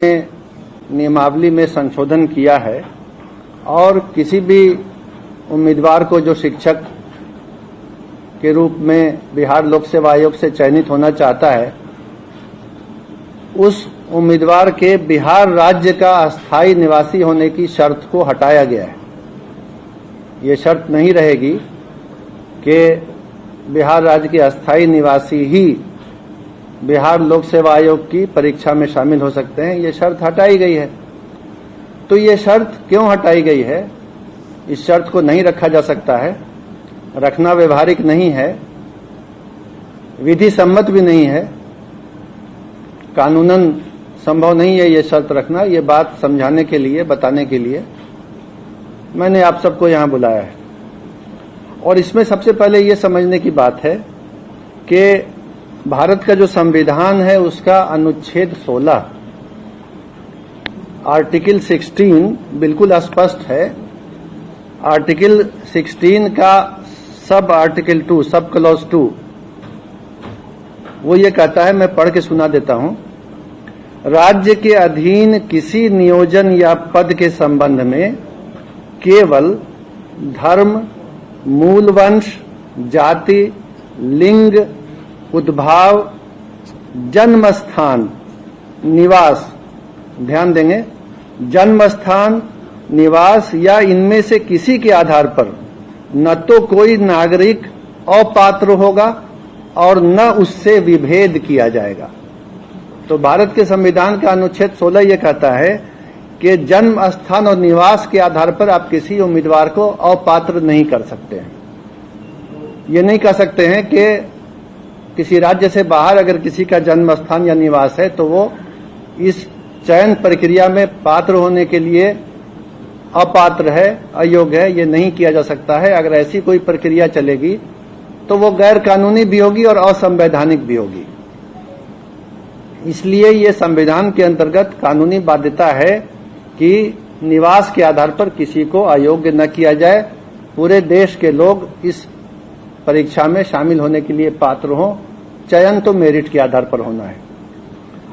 नियमावली में संशोधन किया है और किसी भी उम्मीदवार को जो शिक्षक के रूप में बिहार लोक सेवा आयोग से चयनित होना चाहता है, उस उम्मीदवार के बिहार राज्य का अस्थायी निवासी होने की शर्त को हटाया गया है। ये शर्त नहीं रहेगी कि बिहार राज्य के अस्थायी निवासी ही बिहार लोक सेवा आयोग की परीक्षा में शामिल हो सकते हैं। ये शर्त हटाई गई है। तो ये शर्त क्यों हटाई गई है? इस शर्त को नहीं रखा जा सकता है, रखना व्यवहारिक नहीं है, विधि सम्मत भी नहीं है, कानूनन संभव नहीं है ये शर्त रखना। ये बात समझाने के लिए, बताने के लिए मैंने आप सबको यहां बुलाया है। और इसमें सबसे पहले ये समझने की बात है कि भारत का जो संविधान है उसका अनुच्छेद 16 आर्टिकल 16 बिल्कुल स्पष्ट है। आर्टिकल 16 का सब आर्टिकल 2, सब क्लॉज 2, वो ये कहता है, मैं पढ़ के सुना देता हूं। राज्य के अधीन किसी नियोजन या पद के संबंध में केवल धर्म, मूल वंश, जाति, लिंग, उद्भाव, जन्म स्थान, निवास, ध्यान देंगे, जन्म स्थान, निवास या इनमें से किसी के आधार पर न तो कोई नागरिक अपात्र होगा और न उससे विभेद किया जाएगा। तो भारत के संविधान का अनुच्छेद 16 ये कहता है कि जन्म स्थान और निवास के आधार पर आप किसी उम्मीदवार को अपात्र नहीं कर सकते हैं। ये नहीं कह सकते हैं कि किसी राज्य से बाहर अगर किसी का जन्म स्थान या निवास है तो वो इस चयन प्रक्रिया में पात्र होने के लिए अपात्र है, अयोग्य है। ये नहीं किया जा सकता है। अगर ऐसी कोई प्रक्रिया चलेगी तो वो गैर कानूनी भी होगी और असंवैधानिक भी होगी। इसलिए ये संविधान के अंतर्गत कानूनी बाध्यता है कि निवास के आधार पर किसी को अयोग्य न किया जाए। पूरे देश के लोग इस परीक्षा में शामिल होने के लिए पात्र हों। चयन तो मेरिट के आधार पर होना है।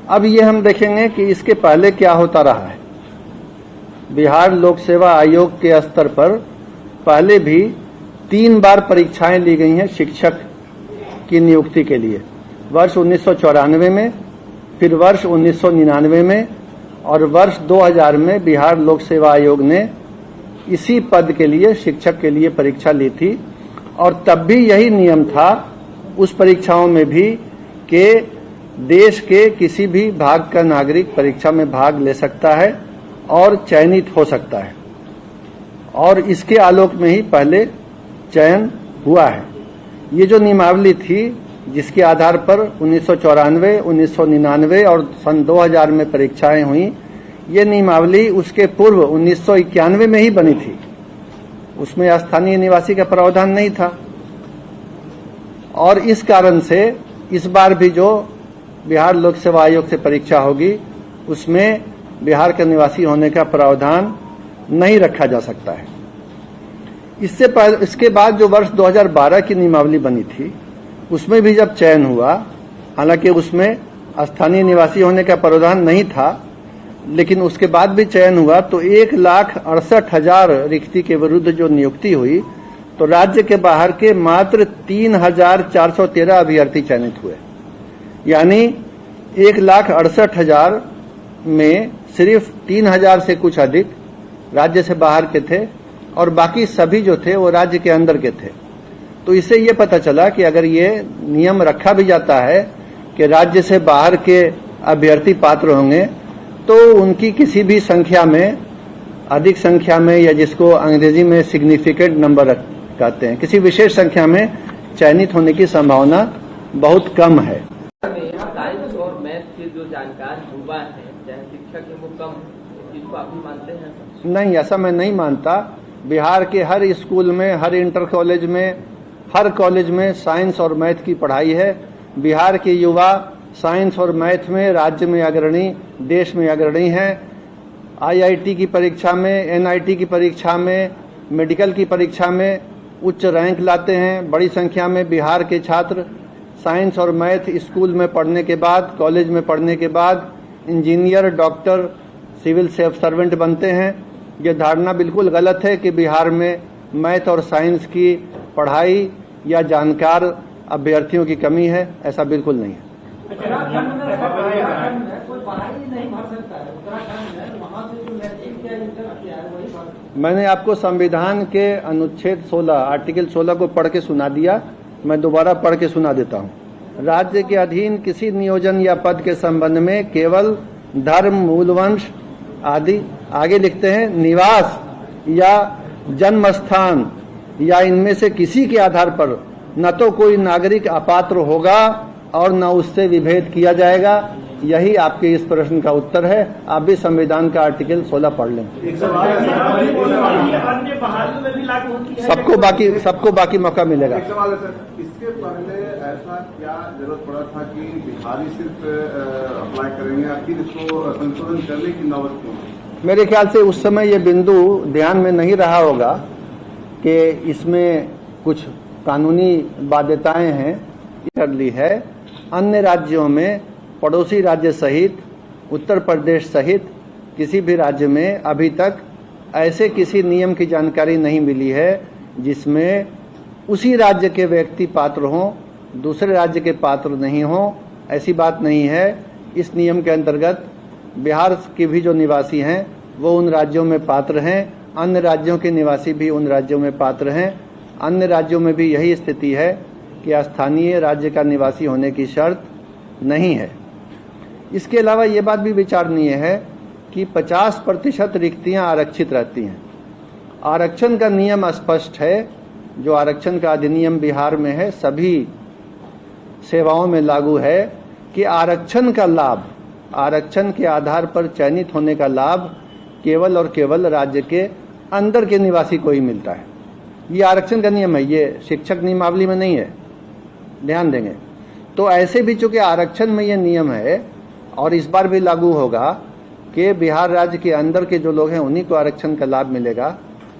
अब ये हम देखेंगे कि इसके पहले क्या होता रहा है। बिहार लोक सेवा आयोग के स्तर पर पहले भी 3 बार परीक्षाएं ली गई हैं शिक्षक की नियुक्ति के लिए। वर्ष 1994 में, फिर वर्ष 1999 में और वर्ष 2000 में बिहार लोक सेवा आयोग ने इसी पद के लिए, शिक्षक के लिए परीक्षा ली थी। और तब भी यही नियम था उस परीक्षाओं में भी कि देश के किसी भी भाग का नागरिक परीक्षा में भाग ले सकता है और चयनित हो सकता है। और इसके आलोक में ही पहले चयन हुआ है। ये जो नियमावली थी जिसके आधार पर 1994, 1999 और सन 2000 में परीक्षाएं हुई, ये नियमावली उसके पूर्व 1991 में ही बनी थी। उसमें स्थानीय निवासी का प्रावधान नहीं था। और इस कारण से इस बार भी जो बिहार लोक सेवा आयोग से परीक्षा होगी उसमें बिहार का निवासी होने का प्रावधान नहीं रखा जा सकता है। इसके बाद जो वर्ष 2012 की नियमावली बनी थी उसमें भी जब चयन हुआ, हालांकि उसमें स्थानीय निवासी होने का प्रावधान नहीं था, लेकिन उसके बाद भी चयन हुआ तो 1,68,000 रिक्ति के विरुद्ध जो नियुक्ति हुई तो राज्य के बाहर के मात्र 3,413 अभ्यर्थी चयनित हुए। यानी 1,68,000 में सिर्फ 3,000 से कुछ अधिक राज्य से बाहर के थे और बाकी सभी जो थे वो राज्य के अंदर के थे। तो इससे ये पता चला कि अगर ये नियम रखा भी जाता है कि राज्य से बाहर के अभ्यर्थी पात्र होंगे तो उनकी किसी भी संख्या में, अधिक संख्या में, या जिसको अंग्रेजी में सिग्निफिकेंट नंबर कहते हैं, किसी विशेष संख्या में चयनित होने की संभावना बहुत कम है। साइंस और मैथ के जो जानकार युवा हैं, चाहे शिक्षक है, वो कम, इसको आप भी मानते हैं? नहीं, ऐसा मैं नहीं मानता। बिहार के हर स्कूल में, हर इंटर कॉलेज में, हर कॉलेज में साइंस और मैथ की पढ़ाई है। बिहार के युवा साइंस और मैथ में राज्य में अग्रणी, देश में अग्रणी हैं। IIT की परीक्षा में, NIT की परीक्षा में, मेडिकल की परीक्षा में उच्च रैंक लाते हैं। बड़ी संख्या में बिहार के छात्र साइंस और मैथ स्कूल में पढ़ने के बाद, कॉलेज में पढ़ने के बाद इंजीनियर, डॉक्टर, सिविल सर्वेंट बनते हैं। ये धारणा बिल्कुल गलत है कि बिहार में मैथ और साइंस की पढ़ाई या जानकार अभ्यर्थियों की कमी है, ऐसा बिल्कुल नहीं है। उत्तराखंड में कोई पढ़ाई नहीं भर सकता है, उत्तराखंड में वहाँ से जो मैट्रिक किया इंटर किया है वही भर। मैंने आपको संविधान के अनुच्छेद 16 आर्टिकल 16 को पढ़ के सुना दिया, मैं दोबारा पढ़ के सुना देता हूँ। राज्य के अधीन किसी नियोजन या पद के संबंध में केवल धर्म, मूलवंश आदि, आगे लिखते हैं, निवास या जन्म स्थान या इनमें से किसी के आधार पर न तो कोई नागरिक अपात्र होगा और न उससे विभेद किया जाएगा। यही आपके इस प्रश्न का उत्तर है। आप भी संविधान का आर्टिकल 16 पढ़ लें। सबको बाकी मौका मिलेगा। एक सवाल है सर, इसके पहले ऐसा क्या जरूरत पड़ा था कि बिहारी सिर्फ अप्लाई करेंगे, आखिर इसको संशोधन करने की नौबत क्यों? मेरे ख्याल से उस समय ये बिंदु ध्यान में नहीं रहा होगा कि इसमें कुछ कानूनी बाध्यताएं हैं, कर ली है। अन्य राज्यों में, पड़ोसी राज्य सहित, उत्तर प्रदेश सहित किसी भी राज्य में अभी तक ऐसे किसी नियम की जानकारी नहीं मिली है जिसमें उसी राज्य के व्यक्ति पात्र हों, दूसरे राज्य के पात्र नहीं हों। ऐसी बात नहीं है। इस नियम के अंतर्गत बिहार के भी जो निवासी हैं वो उन राज्यों में पात्र हैं, अन्य राज्यों के निवासी भी उन राज्यों में पात्र हैं। अन्य राज्यों में भी यही स्थिति है कि स्थानीय राज्य का निवासी होने की शर्त नहीं है। इसके अलावा ये बात भी विचारणीय है कि 50% रिक्तियां आरक्षित रहती हैं। आरक्षण का नियम स्पष्ट है, जो आरक्षण का अधिनियम बिहार में है, सभी सेवाओं में लागू है कि आरक्षण का लाभ, आरक्षण के आधार पर चयनित होने का लाभ केवल और केवल राज्य के अंदर के निवासी को ही मिलता है। ये आरक्षण का नियम है, ये शिक्षक नियमावली में नहीं है, ध्यान देंगे। तो ऐसे भी चूंकि आरक्षण में ये नियम है और इस बार भी लागू होगा कि बिहार राज्य के अंदर के जो लोग हैं उन्हीं को आरक्षण का लाभ मिलेगा,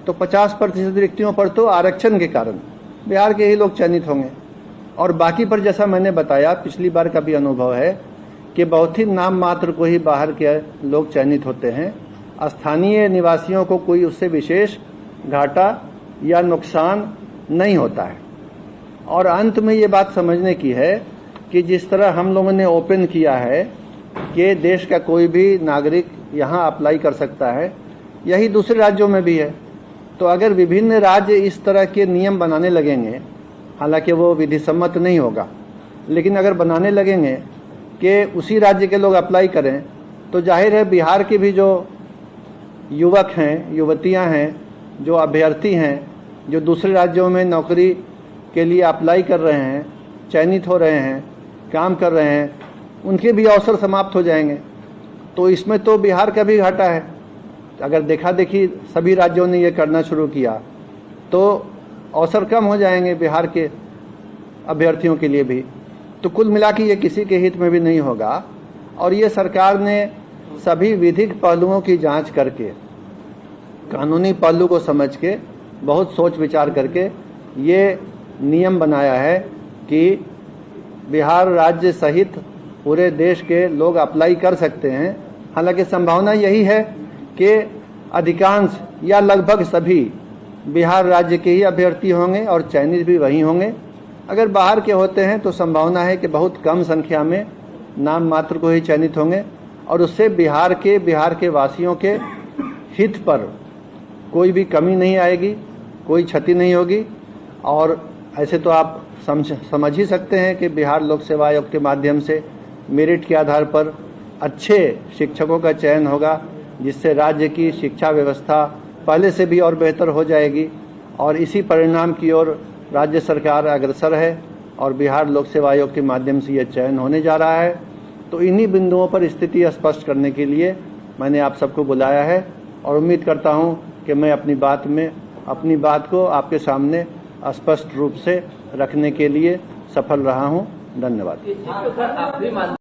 तो 50% रिक्तियों पर तो आरक्षण के कारण बिहार के ही लोग चयनित होंगे। और बाकी पर जैसा मैंने बताया, पिछली बार का भी अनुभव है कि बहुत ही नाम मात्र को ही बाहर के लोग चयनित होते हैं। स्थानीय निवासियों को कोई उससे विशेष घाटा या नुकसान नहीं होता है। और अंत में ये बात समझने की है कि जिस तरह हम लोगों ने ओपन किया है कि देश का कोई भी नागरिक यहाँ अप्लाई कर सकता है, यही दूसरे राज्यों में भी है। तो अगर विभिन्न राज्य इस तरह के नियम बनाने लगेंगे, हालांकि वो विधि सम्मत नहीं होगा, लेकिन अगर बनाने लगेंगे कि उसी राज्य के लोग अप्लाई करें, तो जाहिर है बिहार के भी जो युवक हैं, युवतियां हैं, जो अभ्यर्थी हैं, जो दूसरे राज्यों में नौकरी के लिए अप्लाई कर रहे हैं, चयनित हो रहे हैं, काम कर रहे हैं, उनके भी अवसर समाप्त हो जाएंगे। तो इसमें तो बिहार का भी घाटा है। अगर देखा देखी सभी राज्यों ने ये करना शुरू किया तो अवसर कम हो जाएंगे बिहार के अभ्यर्थियों के लिए भी। तो कुल मिला के ये किसी के हित में भी नहीं होगा। और ये सरकार ने सभी विधिक पहलुओं की जांच करके, कानूनी पहलू को समझ के, बहुत सोच विचार करके ये नियम बनाया है कि बिहार राज्य सहित पूरे देश के लोग अप्लाई कर सकते हैं। हालांकि संभावना यही है कि अधिकांश या लगभग सभी बिहार राज्य के ही अभ्यर्थी होंगे और चयनित भी वही होंगे। अगर बाहर के होते हैं तो संभावना है कि बहुत कम संख्या में नाम मात्र को ही चयनित होंगे और उससे बिहार के वासियों के हित पर कोई भी कमी नहीं आएगी, कोई क्षति नहीं होगी। और ऐसे तो आप समझ ही सकते हैं कि बिहार लोक सेवा आयोग के माध्यम से मेरिट के आधार पर अच्छे शिक्षकों का चयन होगा, जिससे राज्य की शिक्षा व्यवस्था पहले से भी और बेहतर हो जाएगी। और इसी परिणाम की ओर राज्य सरकार अग्रसर है और बिहार लोक सेवा आयोग के माध्यम से यह चयन होने जा रहा है। तो इन्हीं बिंदुओं पर स्थिति स्पष्ट करने के लिए मैंने आप सबको बुलाया है और उम्मीद करता हूं कि मैं अपनी बात को आपके सामने स्पष्ट रूप से रखने के लिए सफल रहा हूं। धन्यवाद।